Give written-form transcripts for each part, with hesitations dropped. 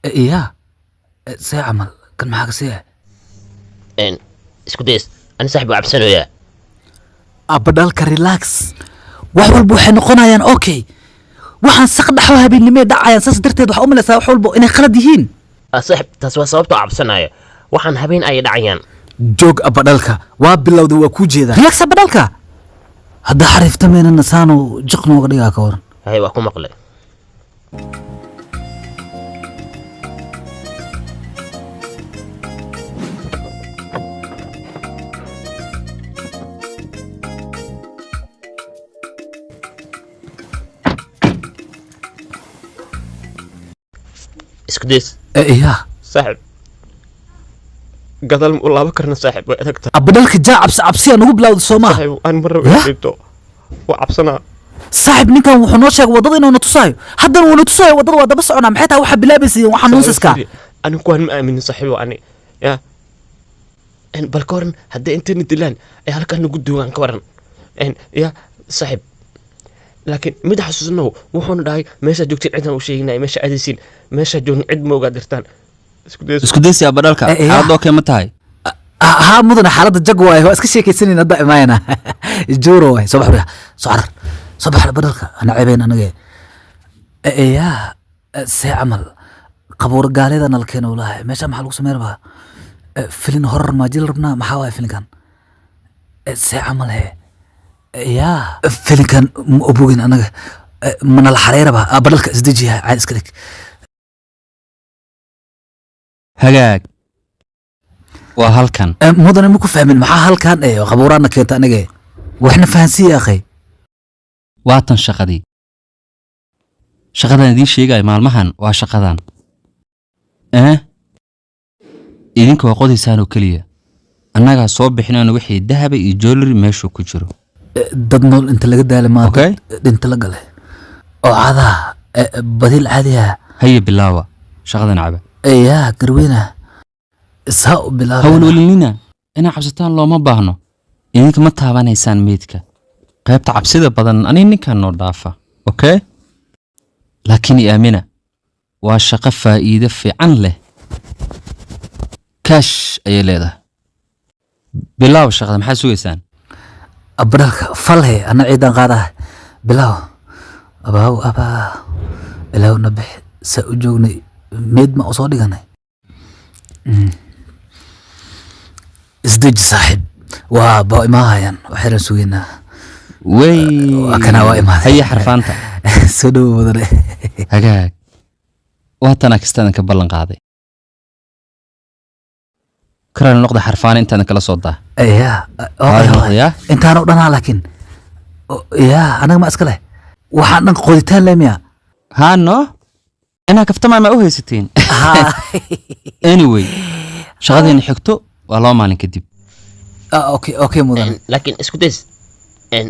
إياه سيعمل كان معاك سيع إن اسكو ديس أنا صاحبي عبسانو يا أبدالك ريلاكس وحول بوحي نقونايان أوكي waxaan saq dhaxo habeenimee dhacayaan saas darteed waxa u malaysaa wax walba inay khalad yihiin صاحب تسوى sababtoo cabsanaya waxaan habeen ay dhacayaan joog abadhalka waa bilowda waa ku jeedaa relax abadhalka hadda xariiftameena saanu jiq nooga dhigaa ka waran hay waa ku maqlay اسكو ديس إياه صاحب قدل والله بكرنا صاحب وأكتر abadhalka jaa cabsiya nagu bilowda soo maaha صاحب أنا مرة يا. وجدته وعبسنا saaxib ninkan wuxuu noo sheegay waddada inuu na tusaayo haddana wuu na tusaayo waddada waa daba soconaa maxay tahay waxa bilaabaysa waxaa nuusaska أنا كون مأمن صاحبي وأنا يا إن بالكورن هدا أنت ندلان إيه هلك أنا قدو عن كورن إن يا صاحب لكن مدح حسوس إنه وحنا داي ماشى جوكتين عندنا وشيء ماشى عدسين ماشى جون عد مو قادرتان isku daysi abadhalka xaalad okay ma tahay ها mudana xaaladda jag waaye waa iska sheekaysanayna hadda imaayana juuro waay soo bax soo bax abadhalka ana ceebeen anaga yaa see camal qabuur gaaleeda nalkeena ulahay meesha maxaa lagu sameyn rabaa filin horror maa jil rabnaa maxaa waay filinkan see camal he yaa filinkan ma obogin anaga mana la xareyraba abadhalka isdejiya caad iska dhig hagaag waa halkan mudane ma ku fahmin maxaa halkan qabuuraana keenta anaga waxna fahansiiya akhay waatan shaqadii shaqadan idiin sheegaya maalmahan waa shaqadan idinka waa qodaysaan oo keliya annagaa soo bixinayno wixii dahaba iyo jewelry meeshuu ku jiro dad nool inta laga daala maa Okay. dhinta la gale oo cadaa badil caadiya haya bilaawa shaqadan caba yaa garweyna isaa u bilaaba hawlwelinina inaa cabsataan looma baahno idinka ma taabanaysaan meydka qaybta cabsida badan ani ninkan noo dhaafa okay laakiin aamina waa shaqo faa'iido fiican leh kaash ayay leedahay bilaaw shaqada maxaa sugaysaan abadhalka falhe ana ciidan qaadaha bilaaw abaaw ilaaw na bix saa u joognay meed ma u soo dhiganay isdeji saaxiib waa baa imaahayaan waxayran sugeynaa wey kana waa imaaday haya xarfaanta soo dhowo mudane hagaag waatanaa kastaadan ka ballan qaaday karan noqda xarfaana intaadan kala soo daa yaa yaa intaan u dhanaa laakiin yaa anaga ma iska leh waxaan dhan qoditaan leh miya haano inaa kaftamaa ma u haysatiin anyway shaqadeena xigto waa 2 maalin kadib okay mudan لكن اسكو ديس إن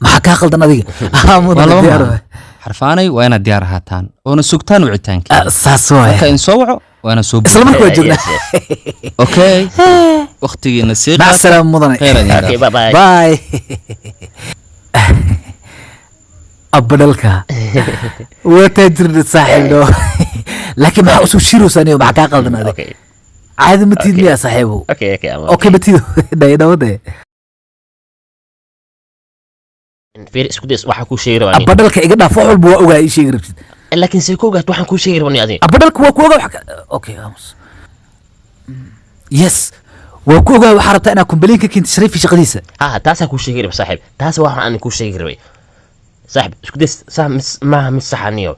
maxaa kaa qaldan adiga waa mudan 2 diyaar maalin xarfaanay waa inaad diyaar ahaataan oona sugtaan wicitaankii saas waay marka in soo waco waa inaad soo isla markaa yes, joognaa yes. okay waqtigiina sii mac salaam mudane khayr idin اوكي dhaaf. باي باي باي abadhalka waa taajirna saaxiibno laakiin maxaa usoo shirowsaniyo maxaa kaa qaldan adiga اوكي caadi ma tiid miyaa saaxiibow اوكي اوكي okay ma tiido dhaydhawade فير اسكو ديس waxaa ku sheegay rabani abadhalka iga dhaaf wax walba waa ogaa ii sheegi rabtid laakiin say ku gaad waxaan ku sheegay rabani adin abadhalka waa ku ogaa okay aamus yes waa ku ogaa waxaa rabtaa inaad kumbaliinka keenta shariifi shaqadiisa taasaa ku sheegay rab saaxiib taas waxa aan ku sheegay rabay saaxiib isku dayst ma saxaniyo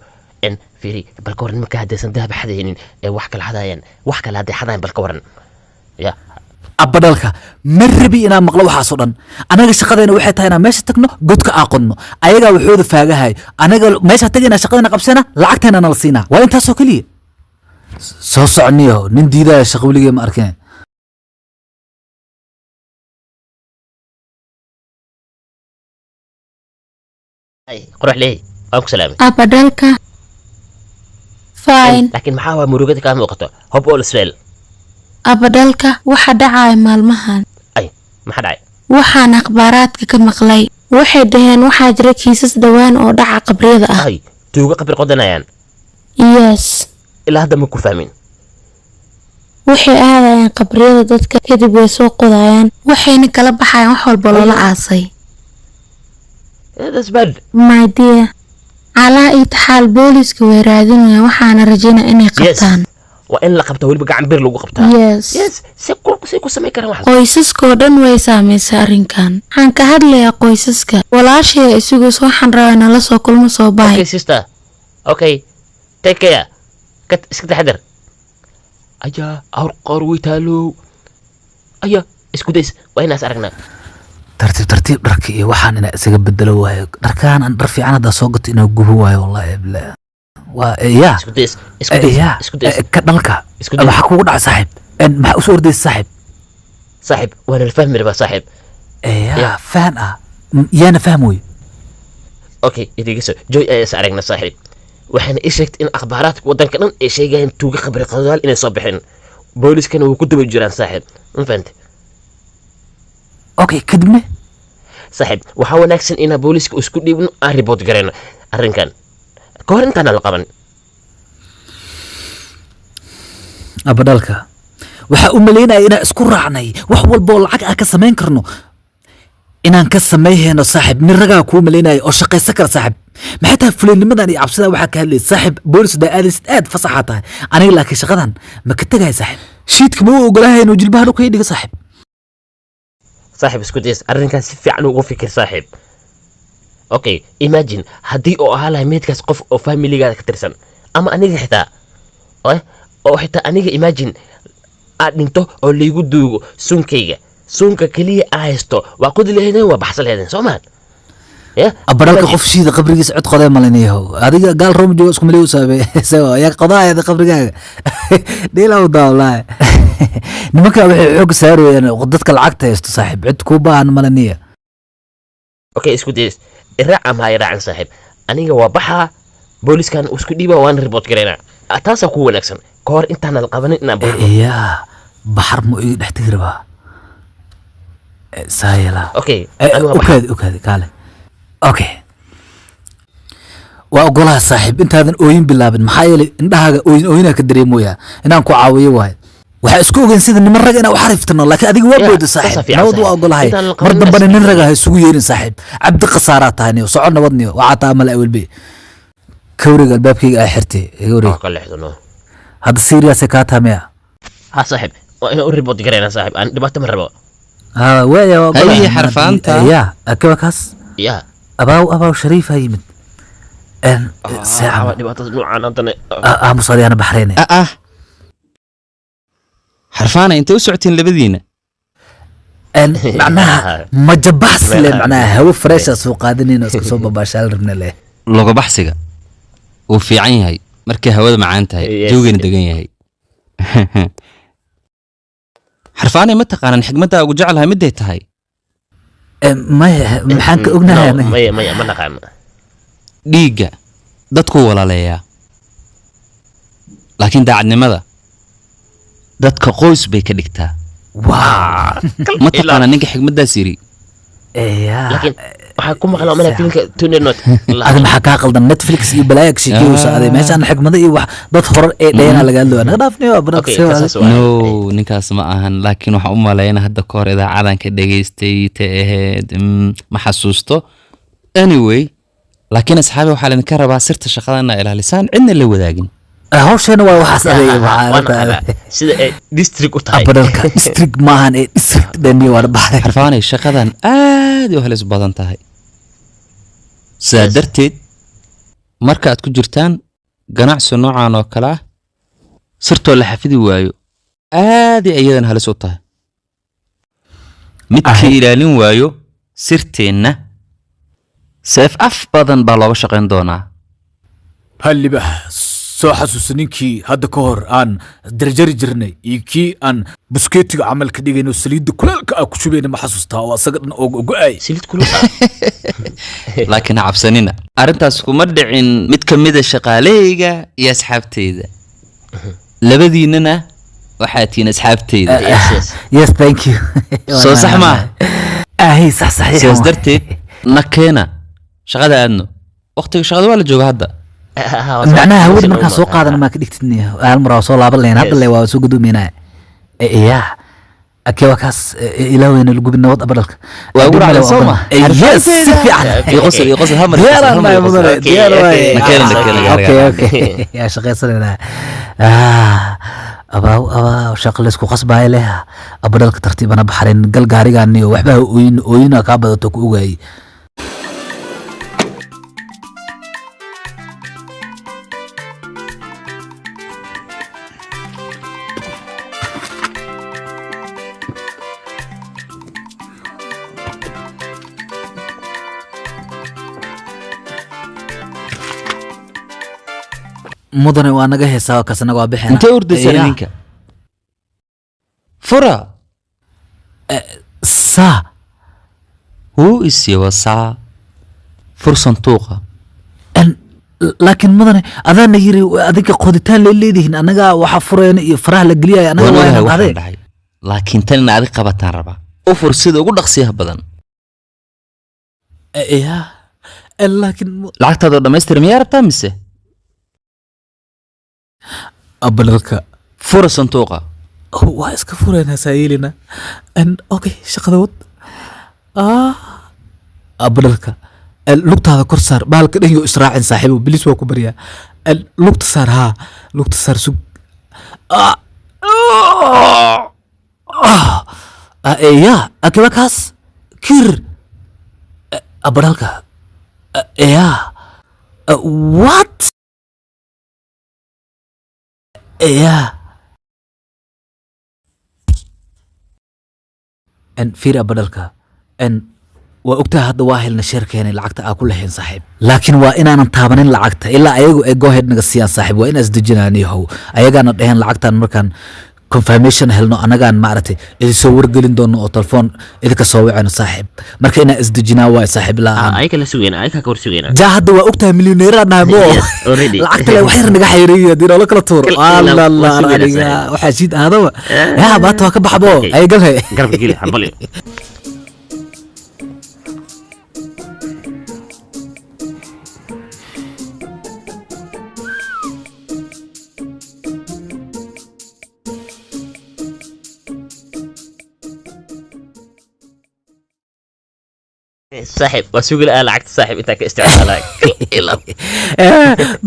in fiiri balka waran marka hadaysan dahab xadaynin ee wax kala xadayaan wax kala haday xadayaan balka waran ya abadhalka ma rabi inaan maqlo waxaasoo dhan anaga shaqadeena waxay tahay inaan meesha tagno godka aaqodno ayagaa waxooda faagahay anaga meesha tagaynaa shaqadeena qabsana lacagteena nala siinaa waa intaasoo keliya soo socniyo nin diidaya shaqo weligee ma arkeen ay qurux leey aan ku salaamay abadhalka fine laakiin maxaa waa murugada ka muuqato hob all swell abadhalka waxa dhacaya maalmahan ay maxaa dhacay waxaan akhbaaraadka ka maqlay waxay dhaheen waxaa jira kiisas dhawaan oo dhaca qabriyada ah ay tuuga qabir qodanayaan yes ilaa hadda ma ku fahmin. waxay aadayaan qabriyada dadka kadib way soo qodayaan waxayna kala baxayaan wax walba loola aasay. That's bad. my dear calaa iyo taxaal booliiska way raadinayaan waxaana rajaynaa inay qabtaan. waa in la qabtaa weliba gacan bir lagu qabtaa. yes say ku samayn karaan wax. qoysaskoo dhan way saamaysaa arrinkan. waxaan ka hadlayaa qoysaska. walaashaya isugu waxaan rabaa nala soo kulmo soo bahay. Okay sister. Okay. Take care. iska taxadar. ayaa awr qoor way taalo. ayaa isku days waa inaas aragnaa. tartiib dharka iyo waxaan ina isaga bedelo waayo dharkaan aan dhar fiican hadda soo gato inaa gubo waayo wallahi bilaa waa ya isku days ka dhalka waxa kugu dhaca saaxiib maxaa u soo ordaysa saaxiib waana la fahmi rabaa saaxiib ya faham yaana fahmoy. okay idigiso joy ayas aragna saaxiib waxaana ii sheegtay in akhbaaraadka waddanka dhan ay sheegayaan tuuga khabri qadaal inay soo bixin booliiskana way ku daba jiraan saaxiib ma fahantay. okay kadibna saaxiib waxaa wanaagsan inaa booliiska isku dhiibno aan report garayno arrinkan ka hor intaana la qaban. abadalka waxaa u malaynaya inaan isku raacnay wax walba oo lacag ah ka samayn karno inaan ka samayhayno saaxiib nin ragaa kuu malaynaya oo shaqaysan kara saaxiib maxay tahay fulaynimadan iyo cabsidaa waxaa ka hadlaysa saaxiib boolis daa aadaysid aad fasaxaa tahay aniga laakiin shaqadan ma ka tegaya saaxiib shiidka ma u ogolahay inuu jilbaha dhulka ii dhiga saaxiib. saaxiib isku days arrinkaas si fiican ugu fikir saaxiib. okay imagine haddii oo ahaa lahay meedkaas qof oo familigaada ka tirsan ama aniga xitaa oo xitaa aniga imagine aad dhinto oo laygu duugo suunka keliya aa haysto waa qodi lahaydeen waa baxsan lahaydeen soo maan. abadalka qof shiida qabrigiisa cid qodee malinayahow adiga gaal room jooga isku malay u saabe isagoo yaa qodaayada qabrigaaga dhiilaw daawlaa nimanka waxay xoog saarayaan dadka lacagta haysto saaxiib cid ku baahan malaniya. okay isku days iraac ama ha iraacan saaxiib aniga waa baxaa booliiskan isku dhiiba waan report garaynaa taasaa ku wanaagsan ka hor intaana la qabanin inaan baxno. yaa baxar mu iga dhex tegi rabaa saayala. okay okaadi kaale okay waa ogolaha saaxiib intaadan ooyin bilaabin maxaa yeelay indhahaaga ooyinaa ka dareemoyaa inaan ku caawiyo waayo waxaa isku ogeyn sida niman raga inaan u xariiftano laakiin adiga waa booda saaxiib nabad waa ogolahay mar dambana nin raga ha isugu yeerin saaxiib cabdi khasaaraa tahay niyo soco nabadniyo waxaa taa mala awelbe kawriga albaabkayga aa xirtay hadda seriyaasay kaa tahay miya. ha saaxiib waa inaan u report garaynaa saaxiib aan dhibaato ma rabo. waaya waa ogolahay hayi xarfaanta ya akiba kaas ya abaaw shariif ha yimid dhibaatada nuucaan haddana aamusaadyaana baxrayne xarfaana intay u socotiin labadiina macnaha majabaxsile macnaha hawo freesha soo qaadanayna iska soo babaashaal rabna leh loga baxsiga uu fiican yahay markay hawada macaan tahay joogana degan yahay. xarfaana ma taqaanan xigmadda ugu jecelahay miday tahay maya maxaan ka ognahay maya ma naqaan dhiigga dadku walaaleeyaa laakiin daacadnimada dadka qoys bay ka dhigtaa. ma taqaana ninka xigmaddaas yiri laakiin waxaa ku maqlaa mana filmka tunenot adi maxaa kaa qaldan netflix iyo balaayaag sheekeysa ade meeshaan xigmada iyo wax dad horar ee dhayana laga hadlaya naga dhaafniyo no ninkaas ma ahan laakiin waxaan u maleynaa hadda ka hor idaacadan ka dhageystay ta ahayd ma xasuusto anyway laakiin asxaabi waxaa laydinka rabaa sirta shaqadana ilaalisaan cidna la wadaagin. hawsheena waa waxaas adeega sida ay district u tahay abadalka district maahan ee district dhani waa baxay xarfaanay shaqadan aad u halis badan tahay sidaa darteed marka aad ku jirtaan ganacsi noocan oo kale ah sirtoo la xafidi waayo aad ayadan halis u tahay midkii ilaalin waayo sirteenna seef af badan baa looga shaqayn doonaa. halliba soo xasuusa ninkii hadda ka hor aan darjari jirnay iyo kii aan buskeetiga camal ka dhigayno saliidda kulaalka ah ku shubayna ma xasuustaa oo asaga dhan ogo-ay saliid kulul laakiin cabsanina arrintaas kuma dhicin mid ka mida shaqaaleyga iyo asxaabteyda labadiinana waxaad tihiin asxaabteyda. yes thank you soo sax maa sax sidaas darteed nakeena shaqada aadno waqtiga shaqada waa la jooga hadda معناها هودي markaan soo qaadana ma ka dhigtidniya hal mar waa soo laaban lahayn hadda le waa soo guduuminaa yaa akee waa kaas ilaaweyna lagu bin nabad abadalka waa ugu raacday soo ma yes si fiican يقصد همر ديار ما مدن ديار اوكي يا shaqaysanayna abaa shaqo la isku qasbay leh abadalka tartiibana baxarin gal gaarigan iyo waxba ooyina ka badato ku ogaay mudane waa naga heesaa kasna waa bixina intee ordaysan ninka fura saa هو يسوى ساعة فرصة طوقة laakiin mudane adaana yiri adiga qoditaan leeyihiin anaga waxa fureen iyo faraha la galiyay anaga waa dhacay laakiin tan in adiga qabataan raba oo fursada ugu dhaqsiyaha badan laakiin lacagtaada dhameystir miyaa rabtaa mise abbalka fura sanduuqa waa iska fureenaa saayilina okay shaqada wad abbalka lugtaada kor saar baalka dhan iyo israacin saaxiibo bilis waa ku baryaa lugta saar haa lugta saar sug yaa akiba kaas kir abbalka yaa what yaa fiir abbalka waa ogtahay hadda waa helna sheerkeena lacagta aa ku lahayn saaxiib laakiin waa inaanan taabanin lacagta ilaa ayagu ay go ahead naga siiyaan saaxiib waa inaas dejinaan yahow ayagaana dhaheen lacagtan markaan confirmation helno anagaan maaragtay idin soo wargelin doono oo telefoon idinka soo wacayno saaxiib marka inaa isdejinaa waay saaxiib la'aan ayka la sugayna ayka ka war sugayna jaa hadda waa ogtahay milyoneeraan nahay mo lacagta le wax yar naga xayreeyay hadii noola kala tuuro allah aniga waxaa jiid aadaba yaa baata waa ka baxbo ay galhay garabka geli hambali صاحب وسوق لعقت صاحب انت كاستعمالك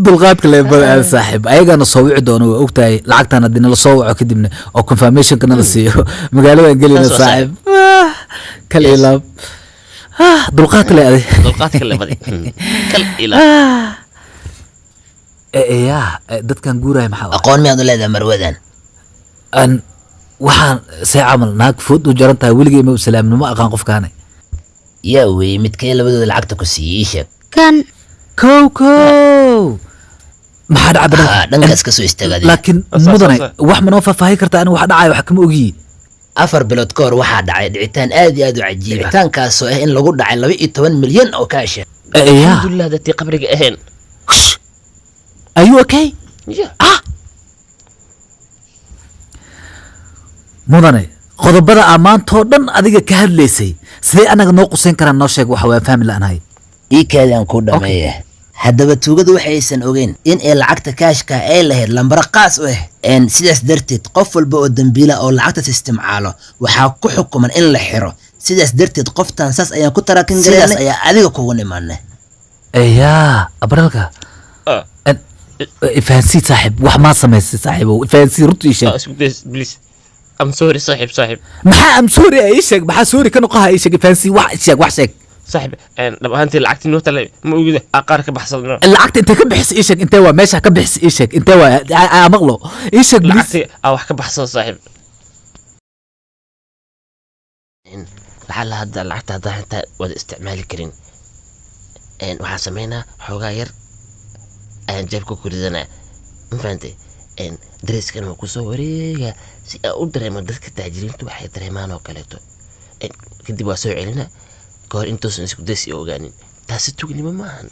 dulqaadka leebada saaxiib ayagana soo wici doono waa ogtahay lacagtan hadii nala soo waco kadibna oo confirmation kana la siiyo magaalada gelina saaxiib kal ilaab dulqaadka leeyahay dulqaadka leebada kal ilaab yaa dadkan guuray maxaa aqoon miyaad u leedahay marwadan waxaan say camal naag food u jaran tahay weligay ma salaamnimo aqaan qofkaanay yaa wey midkee labadooda lacagta ku siiyey sheeg kan kow maxaa dhaca badan dhankaas ka soo istaagaday laakiin mudane wax ma noo faahfaahin kartaa aniga wax dhacay wax kama ogiyi 4 bilood ka hor waxaa dhacay dhicitaan aad iyo aad u cajiib dhicitaankaasoo ah in lagu dhacay 12 milyan oo kaasha alxamdulilah dadii qabriga ahayn are you okay mudane qodobada amaantoo dhan adiga ka hadlaysay sidee anaga noo qusayn karaan noo sheeg waxa waa fahmi la'anahay ii kaadaan ku dhameeya haddaba tuugadu waxaysan ogeyn in ay lacagta kaashka ay lahayd lambaro qaas u ah sidaas darteed qof walba oo dambiila oo lacagtaas isticmaalo waxaa ku xukuman in la xiro sidaas darteed qoftan saas ayaan ku tarakin gareynay sidaas ayaa adiga kugu nimaanay yaa abralka ifahansiid saaxiib wax maa samaysay saaxiibow ifahansiid runtii sheeg I'm sorry صاحب maxaa am sorry ay sheeg maxaa sorry ka noqoha ay sheeg ifahansiid wax sheeg صاحب dhab ahaantii lacagtii noo talay ma ogida qaar ka baxsadno lacagta intee ka bixis ii sheeg intee waa meesha ka bixis ii sheeg intee waa maqlo ii sheeg lacagtii wax ka baxsado صاحب لعل هذا lacagta hadda inta wada isticmaali karin waxaan sameynaa xoogaa yar ayaan jeebka ku ridanaa ma fahantay dareeskan waa kusoo wareega si aan u dareemo dadka taajiriintu waxay dareemaan oo kaleeto kadib waa soo celina kahor intuusan isku daysi ogaanin taasi tugnimo maahan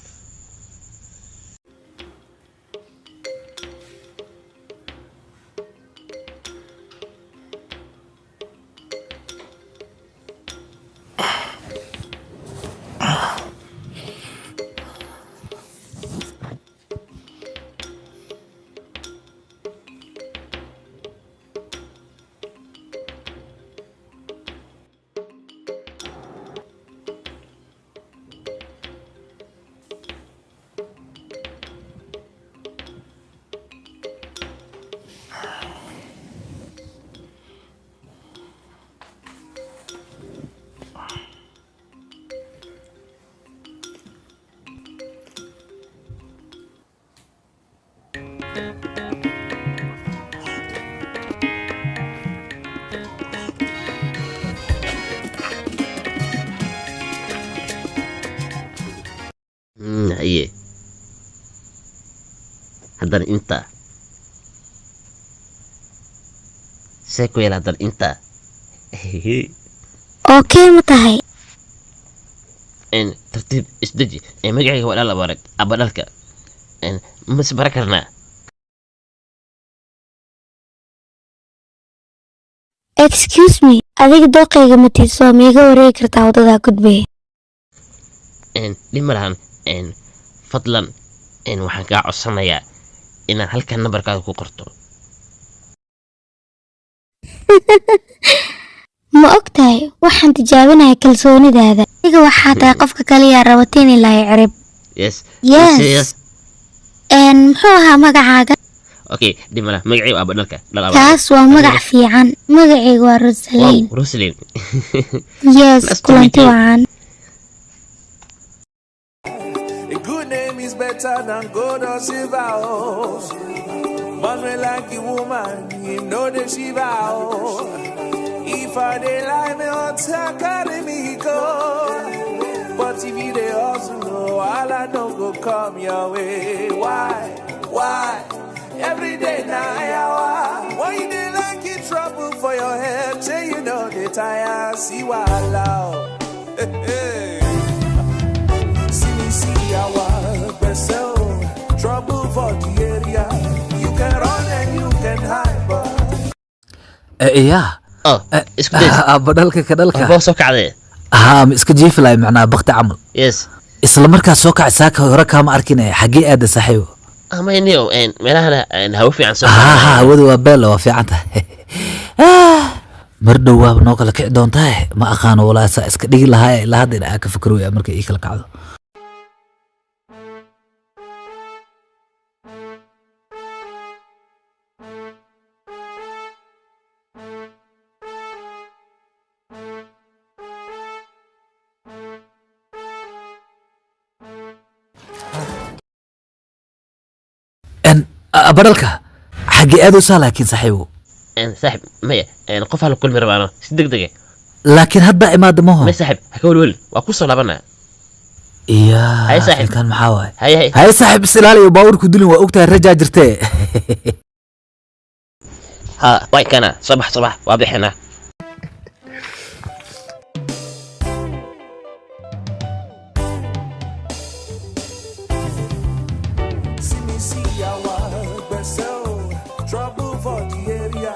haddana intaa see ku yeel haddana intaa okay ma tahay tartiib isdeji magacayga waa dhal abaarag abadhalka mas bara karnaa excuse me adiga dooqayga matiiso miiga wareegi kartaa waddadaa gudbee dhima lahan fadlan waxaan kaa codsanayaa inaad halkan nambarkaada ku qorto ma og tahay waxaan tijaabinaya kalsoonidaada adiga waxaa tahay qofka kaliya rabatiin ilaahay cirib yes yes muxuu ahaa magacaaga okay dhima lahan magacay waa abadhalka kaas waa magac fiican magacayga waa Rosalind Rosalind yes kulanti wacan Is better than gold or silver. Oh. Man will like a woman, you know the Shiva. Oh. If I dey lie, me on carry me go. But if you dey hustle, all I know go come your way. Why? Every day now, why you dey like it trouble for your head? Say you know the tire, see what allow. Hey. See our trouble for the area. You can run and you can hide, but يا isku day badhalka ka dhalka boo soo kacday ma iska jiifi lahay macnaa bakti camal yes isla markaas soo kacay saaka hore kaama arkin xagee aada saaxiibo amayniyo meelahana hawo fiican soo hawada waa beella waa fiican tahay mar dhow waaba noo kala kici doontaa ma aqaano walaa saa iska dhigi lahaa ilaa hadda aa ka fikroya markay ii kala kacdo badhalka xagee aad u saa laakiin saaxiibo saaxib maya qof hala kulmi rabaano si degdege laakiin hadda imaada maho may saaxib ha ka welwel waa ku soo laabanaa iya saaxiib kan maxaa waaye haye haye saaxiib is ilaaliyo baabuurku dulin waa ogtahay rajaa jirtee ha way kana sabax waa bixinaa trouble for the area.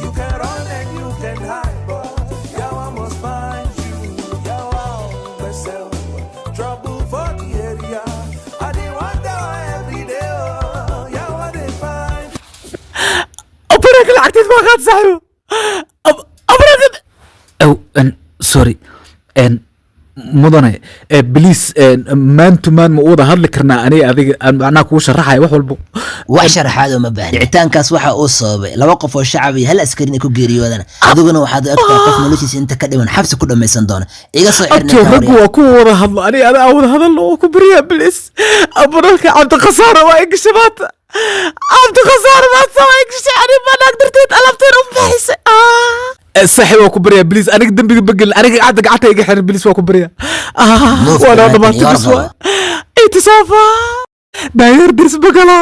You can run and you can hide, but Yawa must find you. Yawa myself, trouble for the area. I dey wonder why every day, oh, Yawa they find. أبرك العكتيت ما قد سحبه أبرك sorry mudane بليز مان تو مان ma wada hadli karnaa aniga adiga macnaa kuu sharaxaya wax walbo wax sharaxaad uma baahna dhicitaankaas waxa uu sababay laba qof oo shacab iyo hal askari ku geeriyoodana adiguna waxaad ogtahay qof noloshiisa inta ka dhiman xabsi ku dhameysan doona iga soo xirnaa rag waa ku wada hadlo aniga adaa wada hadalno oo ku bariya بليز abaralka cabdi khasaare waa iga shabaata cabdi khasaare ma soo iga shacani ma nagdarteed alabteen u bixisay صاحب waa ku bariya بليز aniga dambiga bagel aniga gacanta iga xiran بليز waa ku bariya wala dhamaatay biswa itisaafa daayir dirs bagala